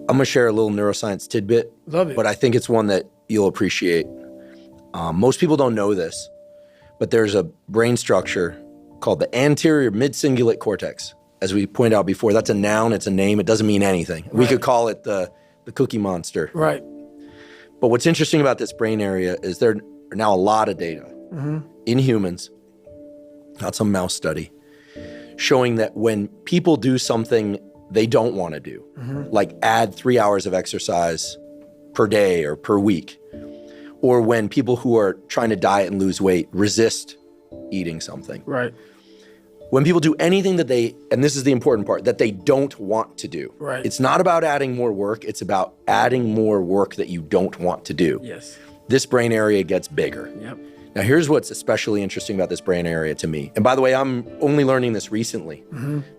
I'm gonna share a little neuroscience tidbit. Love it. But I think it's one that you'll appreciate. Most people don't know this, but there's a brain structure called the anterior mid-cingulate cortex. As we pointed out before, that's a noun, it's a name, it doesn't mean anything. Right. We could call it the Cookie Monster. Right. But what's interesting about this brain area is there are now a lot of data in humans, not some mouse study, showing that when people do something they don't want to do, like add 3 hours of exercise per day or per week, or when people who are trying to diet and lose weight resist eating something. Right. When people do anything that they, and this is the important part, that they don't want to do. Right. It's not about adding more work, it's about adding more work that you don't want to do. Yes. This brain area gets bigger. Yep. Now here's what's especially interesting about this brain area to me. And by the way, I'm only learning this recently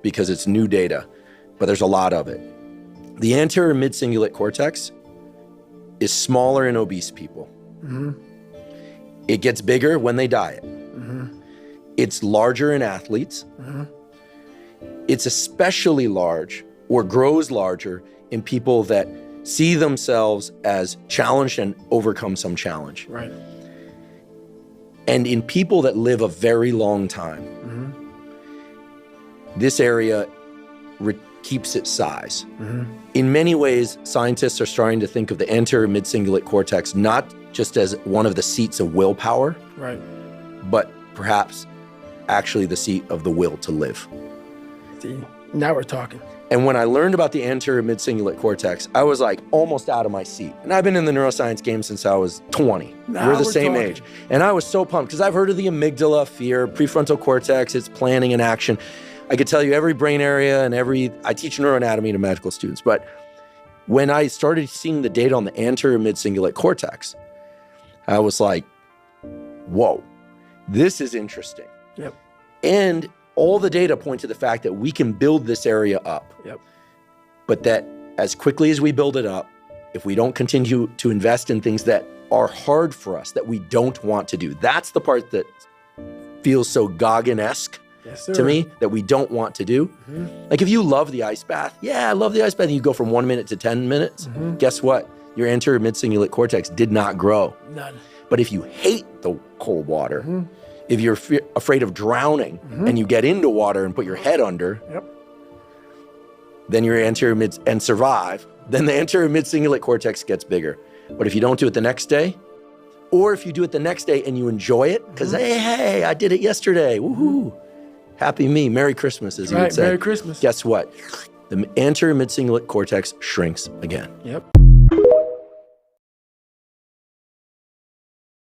because it's new data, but there's a lot of it. The anterior mid-cingulate cortex is smaller in obese people. It gets bigger when they diet. It's larger in athletes. It's especially large or grows larger in people that see themselves as challenged and overcome some challenge. Right. And in people that live a very long time, this area keeps its size. In many ways, scientists are starting to think of the anterior mid-cingulate cortex not just as one of the seats of willpower, right, but perhaps actually the seat of the will to live. See, now we're talking. And when I learned about the anterior mid-cingulate cortex, I was like almost out of my seat. And I've been in the neuroscience game since I was 20. Now we're the same talking. age. And I was so pumped because I've heard of the amygdala, fear, prefrontal cortex, it's planning and action. I could tell you every brain area and I teach neuroanatomy to medical students. But when I started seeing the data on the anterior mid-cingulate cortex, I was like, whoa, this is interesting. Yep. And all the data point to the fact that we can build this area up. Yep. But that as quickly as we build it up, if we don't continue to invest in things that are hard for us, that we don't want to do, that's the part that feels so Gauguin-esque to me, that we don't want to do. Like if you love the ice bath, yeah, I love the ice bath, and you go from 1 minute to 10 minutes, guess what? Your anterior mid-cingulate cortex did not grow. None. But if you hate the cold water, if you're afraid of drowning and you get into water and put your head under, then your anterior mid and survive, then the anterior mid-cingulate cortex gets bigger. But if you don't do it the next day, or if you do it the next day and you enjoy it, because hey, I did it yesterday, woohoo, happy me, Merry Christmas, as you would say. Merry Christmas. Guess what? The anterior mid-cingulate cortex shrinks again. Yep.